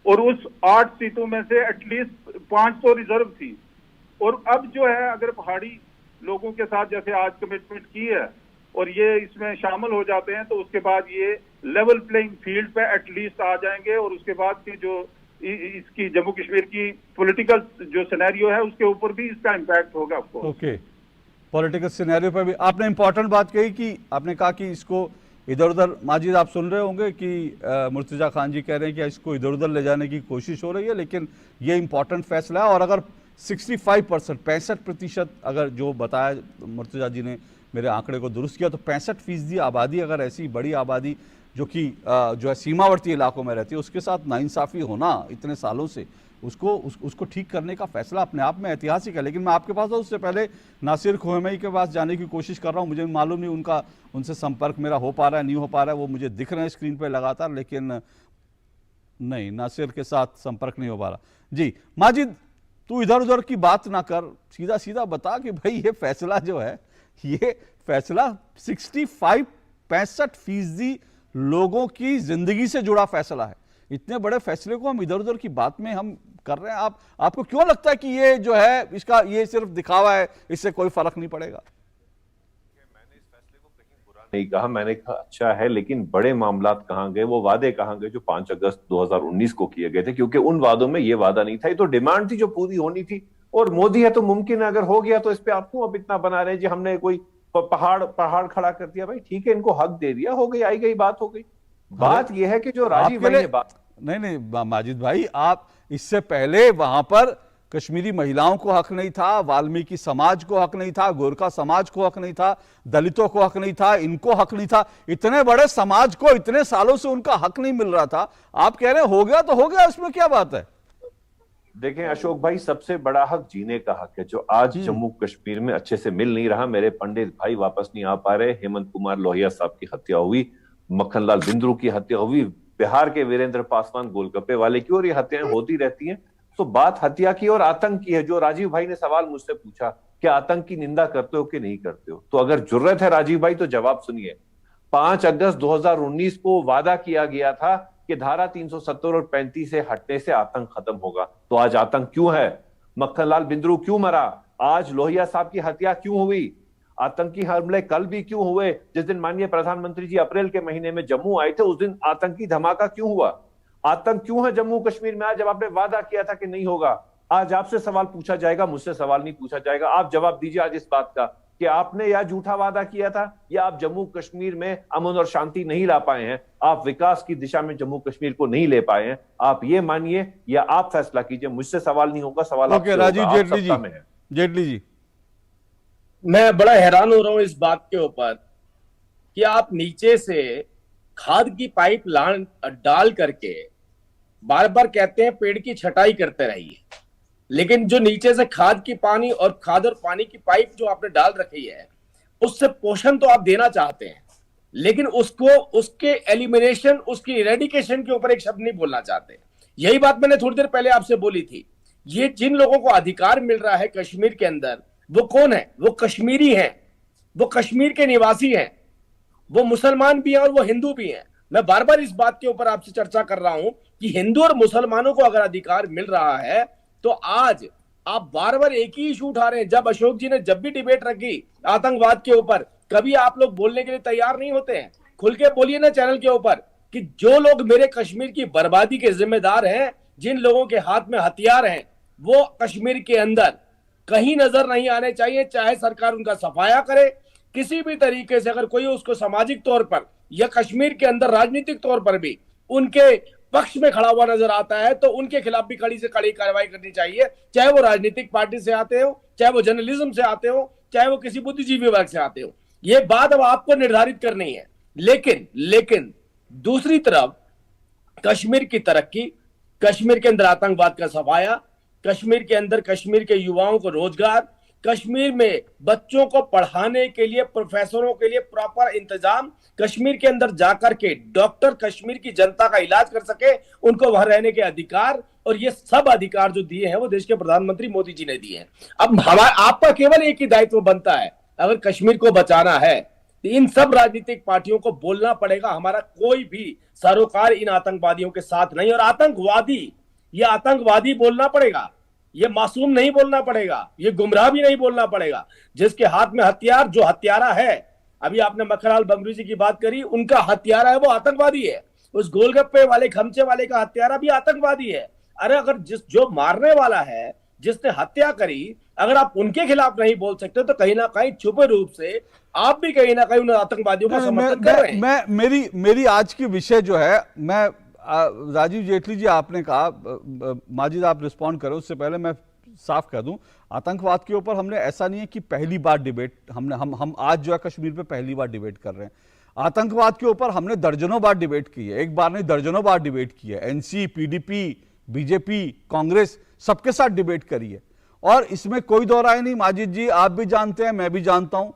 और उस 8 सीटों में से एटलीस्ट 5 तो रिजर्व थी। और अब जो है अगर पहाड़ी लोगों के साथ जैसे आज कमिटमेंट की है और ये इसमें शामिल हो जाते हैं, तो उसके बाद ये लेवल प्लेइंग फील्ड पे एटलीस्ट आ जाएंगे, और उसके बाद की जो इसकी जम्मू कश्मीर की पॉलिटिकल जो सिनेरियो है उसके ऊपर भी इसका इम्पैक्ट होगा आपको। ओके, पॉलिटिकल सिनेरियो पर भी आपने इंपॉर्टेंट बात कही कि आपने कहा कि इसको इधर उधर, माजिद आप सुन रहे होंगे कि मुर्तजा खान जी कह रहे हैं कि इसको इधर उधर ले जाने की कोशिश हो रही है, लेकिन ये इंपॉर्टेंट फैसला है। और अगर 65% अगर जो बताया मुर्तजा जी ने, मेरे आंकड़े को दुरुस्त किया, तो 65% आबादी, अगर ऐसी बड़ी आबादी जो कि जो है सीमावर्ती इलाकों में रहती है, उसके साथ नाइंसाफ़ी होना इतने सालों से, उसको ठीक करने का फैसला अपने आप में ऐतिहासिक है। लेकिन मैं आपके पास उससे पहले नासिर खोमेनी के पास जाने की कोशिश कर रहा हूँ। मुझे मालूम नहीं उनसे संपर्क मेरा हो पा रहा है नहीं हो पा रहा है, वो मुझे दिख रहे हैं स्क्रीन पर लगातार, लेकिन नहीं, नासिर के साथ संपर्क नहीं हो पा रहा। जी माजिद, तू इधर उधर की बात ना कर, सीधा सीधा बता कि भाई ये फैसला जो है, ये फैसला 65% लोगों की जिंदगी से जुड़ा फैसला है। इतने बड़े फैसले को हम इधर उधर की बात में हम कर रहे हैं। आपको क्यों लगता है कि ये जो है इसका ये सिर्फ दिखावा है, इससे कोई फर्क नहीं पड़ेगा? मैंने इस फैसले को कहीं बुरा नहीं कहा, मैंने कहा अच्छा है, लेकिन बड़े मामला कहां गए, वो वादे कहां गए जो 5 अगस्त 2019 को किए गए थे? क्योंकि उन वादों में ये वादा नहीं था, ये तो डिमांड थी जो पूरी होनी थी। और मोदी है तो मुमकिन है, अगर हो गया तो इस पे आप क्यों अब इतना बना रहे हैं जी हमने कोई पहाड़ खड़ा कर दिया? भाई ठीक है, इनको हक दे दिया, हो गई, आई गई बात हो गई। बात यह है कि जो राजीव भाई ने बात, नहीं माजिद भाई, आप इससे पहले वहां पर कश्मीरी महिलाओं को हक नहीं था, वाल्मीकि समाज को हक नहीं था, गोरखा समाज को हक नहीं था, दलितों को हक नहीं था, इनको हक नहीं था। इतने बड़े समाज को इतने सालों से उनका हक नहीं मिल रहा था। आप कह रहे हैं हो गया तो हो गया, इसमें क्या बात है? देखें अशोक भाई, सबसे बड़ा हक जीने का हक है, जो आज जम्मू कश्मीर में अच्छे से मिल नहीं रहा। मेरे पंडित भाई वापस नहीं आ पा रहे, हेमंत कुमार लोहिया साहब की हत्या हुई, मक्खन लाल बिंद्रू की हत्या हुई, बिहार के वीरेंद्र पासवान गोलगप्पे वाले की, और ये हत्याएं होती रहती हैं। तो बात हत्या की और आतंक की है। जो राजीव भाई ने सवाल मुझसे पूछा कि आतंक की निंदा करते हो कि नहीं करते हो, तो अगर जरूरत है राजीव भाई तो जवाब सुनिए। 5 अगस्त 2019 को वादा किया गया था कि धारा 370 और 35 से हटने से आतंक खत्म होगा। तो आज आतंक क्यों है? मक्खन लाल बिंद्रू क्यों मरा? आज लोहिया साहब की हत्या क्यों हुई? आतंकी हमले कल भी क्यों हुए? जिस दिन माननीय प्रधानमंत्री जी अप्रैल के महीने में जम्मू आए थे, उस दिन आतंकी धमाका क्यों हुआ? आतंक क्यों है जम्मू कश्मीर में आज, जब आपने वादा किया था कि नहीं होगा? आज आपसे सवाल पूछा जाएगा, मुझसे सवाल नहीं पूछा जाएगा। आप जवाब दीजिए आज इस बात का कि आपने या झूठा वादा किया था, या आप जम्मू कश्मीर में अमन और शांति नहीं ला पाए हैं, आप विकास की दिशा में जम्मू कश्मीर को नहीं ले पाए हैं। आप ये मानिए या आप फैसला कीजिए, मुझसे सवाल नहीं होगा, सवाल आपसे होगा। राजीव जेटली जी, मैं बड़ा हैरान हो रहा हूं इस बात के ऊपर कि आप नीचे से खाद की पाइप डाल करके बार बार कहते हैं पेड़ की छटाई करते रहिए, लेकिन जो नीचे से खाद और पानी की पाइप जो आपने डाल रखी है, उससे पोषण तो आप देना चाहते हैं, लेकिन उसके एलिमिनेशन, उसकी इरेडिकेशन के ऊपर एक शब्द नहीं बोलना चाहते। यही बात मैंने थोड़ी देर पहले आपसे बोली थी। ये जिन लोगों को अधिकार मिल रहा है कश्मीर के अंदर, वो कौन है? वो कश्मीरी हैं, वो कश्मीर के निवासी हैं, वो मुसलमान भी हैं और वो हिंदू भी हैं। मैं बार बार इस बात के ऊपर आपसे चर्चा कर रहा हूं कि हिंदू और मुसलमानों को अगर अधिकार मिल रहा है, तो आज आप बार बार एक ही इशू उठा रहे हैं। जब अशोक जी ने जब भी डिबेट रखी आतंकवाद के ऊपर, कभी आप लोग बोलने के लिए तैयार नहीं होते हैं। खुल के बोलिए ना चैनल के ऊपर कि जो लोग मेरे कश्मीर की बर्बादी के जिम्मेदार हैं, जिन लोगों के हाथ में हथियार हैं, वो कश्मीर के अंदर कहीं नजर नहीं आने चाहिए। चाहे सरकार उनका सफाया करे किसी भी तरीके से, अगर कोई उसको सामाजिक तौर पर या कश्मीर के अंदर राजनीतिक तौर पर भी उनके पक्ष में खड़ा हुआ नजर आता है, तो उनके खिलाफ भी कड़ी से कड़ी कार्रवाई करनी चाहिए। चाहे वो राजनीतिक पार्टी से आते हो, चाहे वो जर्नलिज्म से आते हो, चाहे वो किसी बुद्धिजीवी वर्ग से आते हो। ये बात अब आपको निर्धारित करनी है। लेकिन दूसरी तरफ कश्मीर की तरक्की, कश्मीर के अंदर आतंकवाद का सफाया, कश्मीर के अंदर कश्मीर के युवाओं को रोजगार, कश्मीर में बच्चों को पढ़ाने के लिए प्रोफेसरों के लिए प्रॉपर इंतजाम, कश्मीर के अंदर जाकर के डॉक्टर कश्मीर की जनता का इलाज कर सके, उनको वहां रहने के अधिकार, और ये सब अधिकार जो दिए हैं वो देश के प्रधानमंत्री मोदी जी ने दिए हैं। अब हमारा आपका केवल एक ही दायित्व बनता है, अगर कश्मीर को बचाना है तो इन सब राजनीतिक पार्टियों को बोलना पड़ेगा, हमारा कोई भी सरोकार इन आतंकवादियों के साथ नहीं, और ये आतंकवादी बोलना पड़ेगा, ये मासूम नहीं बोलना पड़ेगा, ये गुमराह भी नहीं बोलना पड़ेगा। जिसके हाथ में हथियार, जो हत्यारा है, अभी आपने मक्खनलाल बंगरू जी की बात करी, उनका हत्यारा है वो आतंकवादी है। उस गोलगप्पे वाले खमचे वाले का हत्यारा भी आतंकवादी है। अरे अगर जो मारने वाला है, जिसने हत्या करी, अगर आप उनके खिलाफ नहीं बोल सकते तो कहीं ना कहीं छुपे रूप से आप भी कहीं ना कहीं उन आतंकवादियों का समर्थन कर रहे हैं। मेरी आज की विषय जो है, मैं राजीव जेटली जी, आपने कहा, माजिद आप रिस्पॉन्ड करो, उससे पहले मैं साफ कर दूं, आतंकवाद के ऊपर हमने, ऐसा नहीं है कि पहली बार डिबेट हम आज जो है कश्मीर पे पहली बार डिबेट कर रहे हैं। आतंकवाद के ऊपर हमने दर्जनों बार डिबेट की है, एक बार नहीं दर्जनों बार डिबेट की है। एनसी, पीडीपी, बीजेपी, कांग्रेस सबके साथ डिबेट करी है, और इसमें कोई दो राय नहीं। माजिद जी आप भी जानते हैं, मैं भी जानता हूं,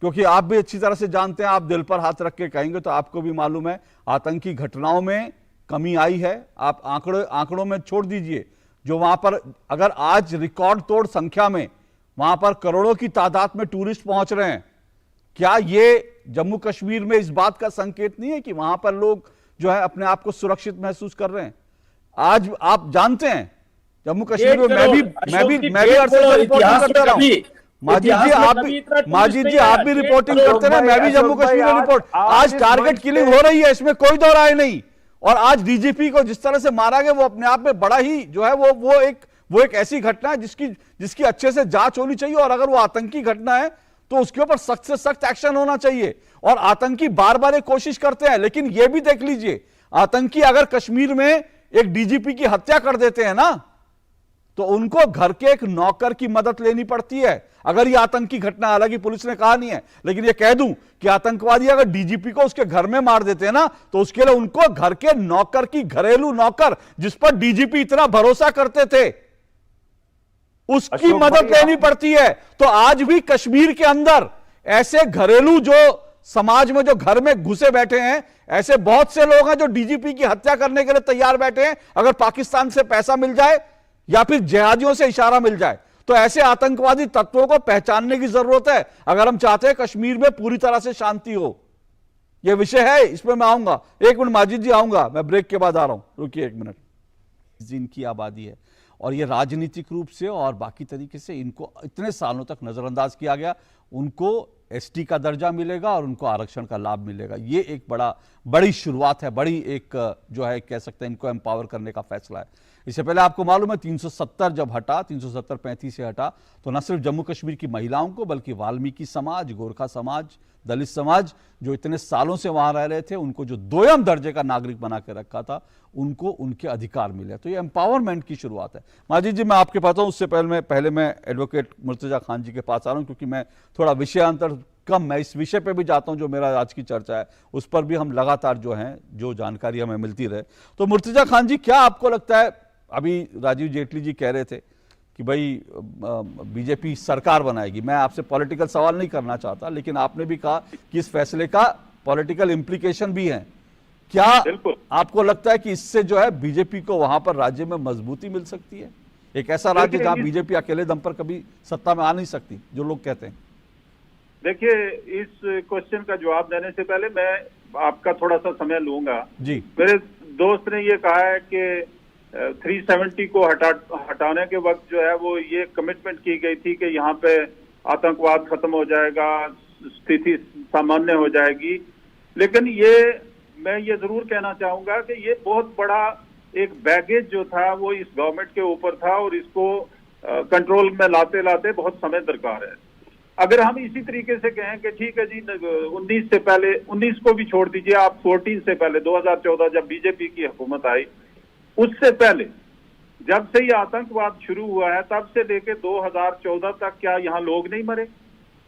क्योंकि आप भी अच्छी तरह से जानते हैं, आप दिल पर हाथ रख के कहेंगे तो आपको भी मालूम है आतंकी घटनाओं में कमी आई है। आप आंकड़ों में छोड़ दीजिए, जो वहां पर अगर आज रिकॉर्ड तोड़ संख्या में वहां पर करोड़ों की तादाद में टूरिस्ट पहुंच रहे हैं, क्या ये जम्मू कश्मीर में इस बात का संकेत नहीं है कि वहां पर लोग जो है अपने आप को सुरक्षित महसूस कर रहे हैं? आज आप जानते हैं जम्मू कश्मीर में, मैं भी अरसे से रिपोर्टिंग करता रहा हूं। माजिद जी आप भी रिपोर्टिंग करते रहे, मैं भी जम्मू कश्मीर में रिपोर्ट। आज टारगेट किलिंग हो रही है, इसमें कोई दो राय नहीं। और आज डीजीपी को जिस तरह से मारा गया, वो अपने आप में बड़ा ही जो है वो एक ऐसी घटना है जिसकी अच्छे से जांच होनी चाहिए, और अगर वो आतंकी घटना है तो उसके ऊपर सख्त से सख्त एक्शन होना चाहिए। और आतंकी बार बार एक कोशिश करते हैं, लेकिन ये भी देख लीजिए, आतंकी अगर कश्मीर में एक डीजीपी की हत्या कर देते हैं ना, तो उनको घर के एक नौकर की मदद लेनी पड़ती है। अगर ये आतंकी घटना, हालांकि पुलिस ने कहा नहीं है, लेकिन ये कह दूं कि आतंकवादी अगर डीजीपी को उसके घर में मार देते हैं ना, तो उसके लिए उनको घर के नौकर की, घरेलू नौकर जिस पर डीजीपी इतना भरोसा करते थे, उसकी मदद लेनी पड़ती है। तो आज भी कश्मीर के अंदर ऐसे घरेलू, जो समाज में जो घर में घुसे बैठे हैं, ऐसे बहुत से लोग हैं जो डीजीपी की हत्या करने के लिए तैयार बैठे हैं। अगर पाकिस्तान से पैसा मिल जाए या फिर जिहादियों से इशारा मिल जाए, तो ऐसे आतंकवादी तत्वों को पहचानने की जरूरत है, अगर हम चाहते हैं कश्मीर में पूरी तरह से शांति हो। यह विषय है, इसमें मैं आऊंगा। एक मिनट माजिद जी, आऊंगा मैं, ब्रेक के बाद आ रहा हूं, रुकिए एक मिनट। जिनकी आबादी है, और ये राजनीतिक रूप से और बाकी तरीके से इनको इतने सालों तक नजरअंदाज किया गया, उनको एसटी का दर्जा मिलेगा और उनको आरक्षण का लाभ मिलेगा। ये एक बड़ी शुरुआत है, बड़ी एक जो है कह सकते हैं इनको एम्पावर करने का फैसला है। इससे पहले आपको मालूम है 370 जब हटा, 370-35 से हटा, तो न सिर्फ जम्मू कश्मीर की महिलाओं को बल्कि वाल्मीकि समाज, गोरखा समाज, दलित समाज जो इतने सालों से वहां रह रहे थे, उनको जो दोयम दर्जे का नागरिक बना के रखा था, उनको उनके अधिकार मिले। तो ये एम्पावरमेंट की शुरुआत है। माजिद जी मैं आपके पास हूं, उससे पहले मैं एडवोकेट मुर्तजा खान जी के पास आ रहा हूं, क्योंकि मैं थोड़ा विषयांतर कम, मैं इस विषय पे भी जाता हूं जो मेरा आज की चर्चा है उस पर भी हम लगातार जो जानकारी हमें मिलती रहे। तो मुर्तजा खान जी, क्या आपको लगता है, अभी राजीव जेटली जी कह रहे थे कि भाई बीजेपी सरकार बनाएगी, मैं आपसे पॉलिटिकल सवाल नहीं करना चाहता, लेकिन आपने भी कहा कि इस फैसले का पॉलिटिकल इंप्लीकेशन भी है। क्या आपको लगता है कि इससे जो है बीजेपी को वहां पर राज्य में मजबूती मिल सकती है? एक ऐसा राज्य जहां बीजेपी अकेले दम पर कभी सत्ता में आ नहीं सकती, जो लोग कहते हैं। देखिए, इस क्वेश्चन का जवाब देने से पहले मैं आपका थोड़ा सा समय लूंगा जी। मेरे दोस्त ने ये कहा है कि 370 को हटाने के वक्त जो है वो ये कमिटमेंट की गई थी कि यहाँ पे आतंकवाद खत्म हो जाएगा, स्थिति सामान्य हो जाएगी। लेकिन मैं ये जरूर कहना चाहूंगा कि ये बहुत बड़ा एक बैगेज जो था वो इस गवर्नमेंट के ऊपर था, और इसको कंट्रोल में लाते लाते बहुत समय दरकार है। अगर हम इसी तरीके से कहें कि ठीक है जी, 19 से पहले, 19 को भी छोड़ दीजिए आप, 14 से पहले 2014 जब बीजेपी की हुकूमत आई, उससे पहले जब से ये आतंकवाद शुरू हुआ है तब से लेके 2014 तक क्या यहाँ लोग नहीं मरे?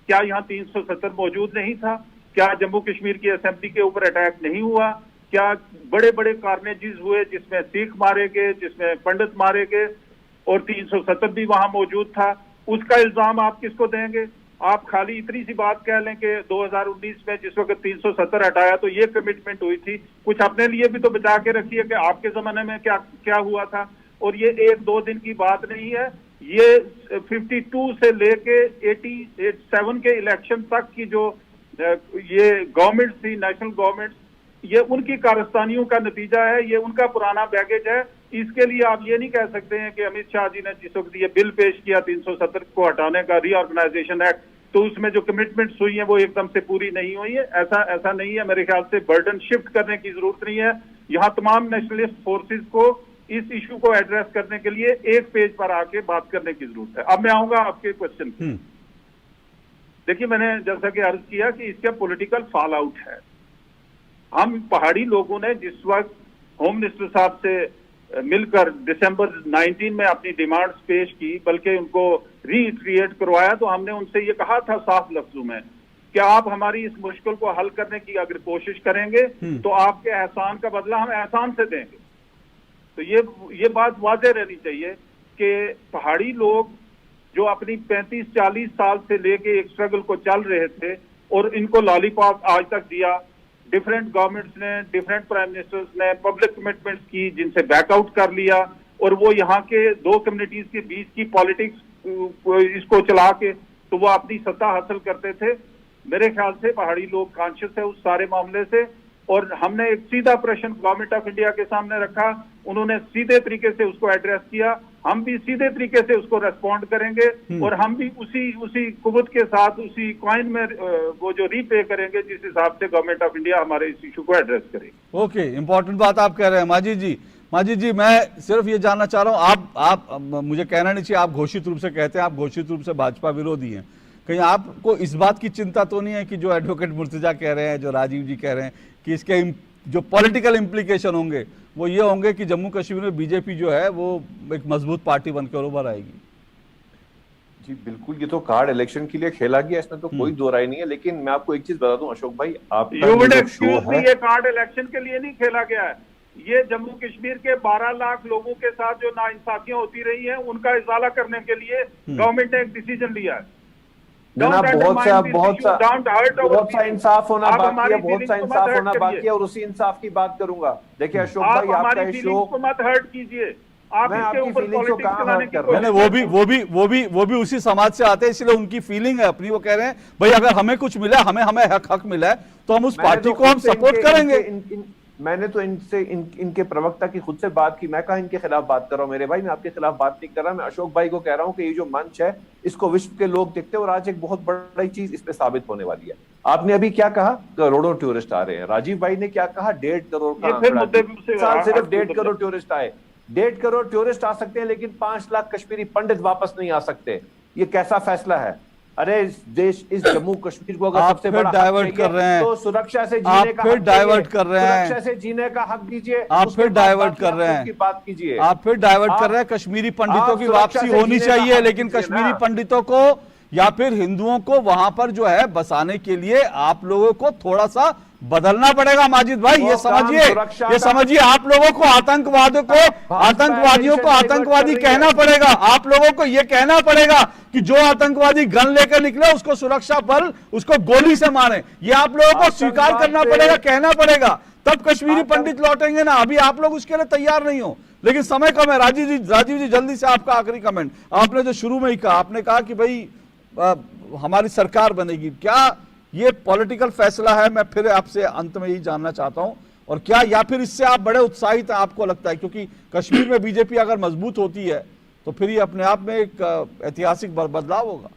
क्या यहाँ 370 मौजूद नहीं था? क्या जम्मू कश्मीर की असेंबली के ऊपर अटैक नहीं हुआ? क्या बड़े बड़े कार्नेजेस हुए जिसमें सिख मारे गए, जिसमें पंडित मारे गए? और 370 भी वहां मौजूद था, उसका इल्जाम आप किसको देंगे? आप खाली इतनी सी बात कह लें कि 2019 में जिस वक्त 370 हटाया तो ये कमिटमेंट हुई थी, कुछ अपने लिए भी तो बचा के रखिए कि आपके जमाने में क्या क्या हुआ था। और ये 1-2 दिन की बात नहीं है, ये 52 से लेके 87 के इलेक्शन तक की जो ये गवर्नमेंट थी, नेशनल गवर्नमेंट, ये उनकी कारस्तानियों का नतीजा है, ये उनका पुराना बैगेज है। इसके लिए आप ये नहीं कह सकते हैं कि अमित शाह जी ने जिस वक्त ये बिल पेश किया 370 को हटाने का, रीऑर्गेनाइजेशन एक्ट, तो उसमें जो कमिटमेंट्स हुई हैं वो एकदम से पूरी नहीं हुई है। ऐसा नहीं है। मेरे ख्याल से बर्डन शिफ्ट करने की जरूरत नहीं है। यहाँ तमाम नेशनलिस्ट फोर्सेस को इस इशू को एड्रेस करने के लिए एक पेज पर आके बात करने की जरूरत है। अब मैं आऊंगा आपके क्वेश्चन पे। देखिए, मैंने जैसा कि अर्ज किया कि इसका पॉलिटिकल फॉल आउट है। हम पहाड़ी लोगों ने जिस वक्त होम मिनिस्टर साहब से मिलकर दिसंबर 19 में अपनी डिमांड्स पेश की, बल्कि उनको रीइटरेट करवाया, तो हमने उनसे ये कहा था साफ लफ्जों में कि आप हमारी इस मुश्किल को हल करने की अगर कोशिश करेंगे तो आपके एहसान का बदला हम एहसान से देंगे। तो ये बात वाज़ेह रहनी चाहिए कि पहाड़ी लोग जो अपनी 35-40 साल से लेके एक स्ट्रगल को चल रहे थे और इनको लॉलीपॉप आज तक दिया, डिफरेंट गवर्नमेंट्स ने, डिफरेंट प्राइम मिनिस्टर्स ने पब्लिक कमिटमेंट्स की जिनसे बैकआउट कर लिया, और वो यहाँ के दो कम्युनिटीज के बीच की पॉलिटिक्स इसको चला के तो वो अपनी सत्ता हासिल करते थे। मेरे ख्याल से पहाड़ी लोग कॉन्शियस है उस सारे मामले से, और हमने एक सीधा प्रश्न गवर्नमेंट ऑफ इंडिया के सामने रखा, उन्होंने सीधे तरीके से उसको एड्रेस किया, हम भी सीधे तरीके से उसको रेस्पॉन्ड करेंगे, और हम भी उसी कुव्वत के साथ उसी कॉइन में वो जो रीपे करेंगे जिस हिसाब से गवर्नमेंट ऑफ इंडिया हमारे इस इशू को एड्रेस करेगी। ओके, इंपॉर्टेंट बात आप कह रहे हैं माजिद जी, मैं सिर्फ ये जानना चाह रहा हूँ, आप मुझे कहना नहीं चाहिए, आप घोषित रूप से कहते हैं आप घोषित रूप से भाजपा विरोधी हैं, कहीं आपको इस बात की चिंता तो नहीं है कि जो एडवोकेट मुर्तजा कह रहे हैं, जो राजीव जी कह रहे हैं कि इसके जो पॉलिटिकल इम्प्लीकेशन होंगे वो ये होंगे कि जम्मू कश्मीर में बीजेपी जो है वो एक मजबूत पार्टी बनकर उभर आएगी? जी बिल्कुल, ये तो कार्ड इलेक्शन के लिए खेला गया, इसमें तो कोई दो राय नहीं है। लेकिन मैं आपको एक चीज बता दूं अशोक भाई, आपका ये कार्ड इलेक्शन के लिए नहीं खेला गया है, ये जम्मू कश्मीर के 12 लाख लोगों के साथ जो नाइंसाफियां होती रही हैं उनका इजाला करने के लिए गवर्नमेंट ने एक डिसीजन लिया है। बहुत सा इंसाफ होना बाकी है, बहुत सा इंसाफ होना बाकी है, और उसी इंसाफ की बात करूंगा। देखिए अशोक भाई, आपका शो को मत हर्ट कीजिए, आप इसके ऊपर पॉलिटिक्स चलाने की कोशिश, वो भी उसी समाज से आते हैं, इसलिए उनकी फीलिंग है अपनी, वो कह रहे हैं भाई अगर हमें कुछ मिला, हमें हक मिला है तो हम उस पार्टी को हम सपोर्ट करेंगे। मैंने तो इनके प्रवक्ता की खुद से बात की, मैं कहा इनके खिलाफ बात कर रहा हूं मेरे भाई, मैं आपके खिलाफ बात नहीं कर रहा। मैं अशोक भाई को कह रहा हूं कि ये जो मंच है इसको विश्व के लोग देखते हैं, और आज एक बहुत बड़ी चीज इस पे साबित होने वाली है। आपने अभी क्या कहा, करोड़ों टूरिस्ट आ रहे हैं। राजीव भाई ने क्या कहा, 1.5 करोड़ का साल सिर्फ 1.5 करोड़ टूरिस्ट आए। 1.5 करोड़ टूरिस्ट आ सकते हैं, लेकिन 5 लाख कश्मीरी पंडित वापस नहीं आ सकते। ये कैसा फैसला है? अरे इस देश, इस जम्मू कश्मीर को अगर सबसे बड़ा डाइवर्ट कर रहे हैं तो सुरक्षा से जीने का फिर डाइवर्ट कर रहे हैं, सुरक्षा से जीने का हक दीजिए, आप फिर डाइवर्ट कर रहे हैं, बात कीजिए, आप फिर डाइवर्ट कर रहे हैं। कश्मीरी पंडितों की वापसी होनी चाहिए, लेकिन कश्मीरी पंडितों को या फिर हिंदुओं को वहां पर जो है बसाने के लिए आप लोगों को थोड़ा सा बदलना पड़ेगा। माजिद भाई ये समझिए आप लोगों को आतंकवादियों को आतंकवादी कहना पड़ेगा। आप लोगों को यह कहना पड़ेगा कि जो आतंकवादी गन लेकर निकले उसको सुरक्षा बल उसको गोली से मारे। ये आप लोगों को स्वीकार करना पड़ेगा, कहना पड़ेगा, तब कश्मीरी पंडित लौटेंगे ना। अभी आप लोग उसके लिए तैयार नहीं हो, लेकिन समय कम है। राजीव जी जल्दी से आपका आखिरी कमेंट। आपने जो शुरू में ही कहा, आपने कहा कि भाई हमारी सरकार बनेगी, क्या ये पॉलिटिकल फैसला है? मैं फिर आपसे अंत में यही जानना चाहता हूं, और क्या या फिर इससे आप बड़े उत्साहित हैं, आपको लगता है क्योंकि कश्मीर में बीजेपी अगर मजबूत होती है तो फिर ये अपने आप में एक ऐतिहासिक बदलाव होगा?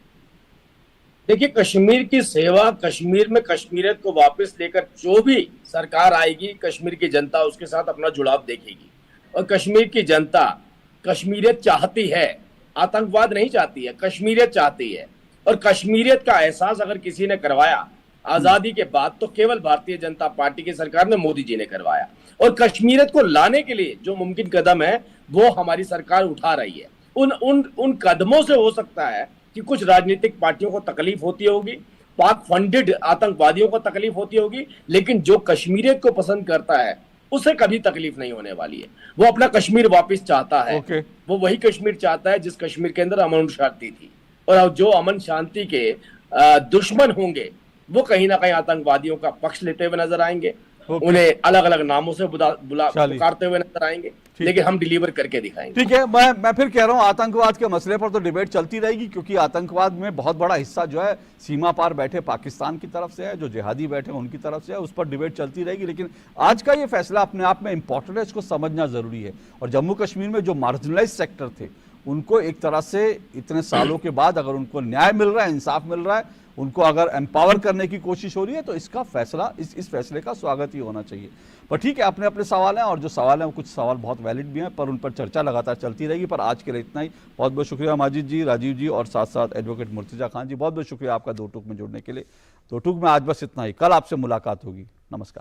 देखिए, कश्मीर की सेवा, कश्मीर में कश्मीरियत को वापस लेकर जो भी सरकार आएगी, कश्मीर की जनता उसके साथ अपना जुड़ाव देखेगी। और कश्मीर की जनता कश्मीरियत चाहती है, आतंकवाद नहीं चाहती है, कश्मीरियत चाहती है। और कश्मीरियत का एहसास अगर किसी ने करवाया आजादी के बाद तो केवल भारतीय जनता पार्टी की सरकार ने, मोदी जी ने करवाया। और कश्मीरियत को लाने के लिए जो मुमकिन कदम है वो हमारी सरकार उठा रही है। उन कदमों से हो सकता है कि कुछ राजनीतिक पार्टियों को तकलीफ होती होगी, पाक फंडेड आतंकवादियों को तकलीफ होती होगी, लेकिन जो कश्मीरियत को पसंद करता है उसे कभी तकलीफ नहीं होने वाली है। वो अपना कश्मीर वापस चाहता है। ओके। वो वही कश्मीर चाहता है जिस कश्मीर के अंदर अमन शांति थी। और जो अमन शांति के दुश्मन होंगे वो कहीं ना कहीं आतंकवादियों का पक्ष लेते हुए नजर आएंगे, उन्हें अलग अलग नामों से पुकारते हुए नजर आएंगे, लेकिन हम डिलीवर करके दिखाएंगे। ठीक है, मैं फिर कह रहा हूं आतंकवाद के मसले पर तो डिबेट चलती रहेगी, क्योंकि आतंकवाद में बहुत बड़ा हिस्सा जो है सीमा पार बैठे पाकिस्तान की तरफ से है, जो जिहादी बैठे उनकी तरफ से है, उस पर डिबेट चलती रहेगी। लेकिन आज का ये फैसला अपने आप में इंपॉर्टेंट है, इसको समझना जरूरी है। और जम्मू कश्मीर में जो मार्जिनलाइज सेक्टर थे उनको एक तरह से इतने सालों के बाद अगर उनको न्याय मिल रहा है, इंसाफ मिल रहा है, उनको अगर एम्पावर करने की कोशिश हो रही है, तो इसका फैसला इस फैसले का स्वागत ही होना चाहिए। पर ठीक है, अपने अपने सवाल हैं, और जो सवाल हैं वो कुछ सवाल बहुत वैलिड भी हैं, पर उन पर चर्चा लगातार चलती रहेगी। पर आज के लिए इतना ही। बहुत बहुत शुक्रिया माजिद जी, राजीव जी और साथ साथ एडवोकेट मुर्तजा खान जी, बहुत बहुत शुक्रिया आपका दो टूक में जुड़ने के लिए। दो टूक में आज बस इतना ही, कल आपसे मुलाकात होगी। नमस्कार।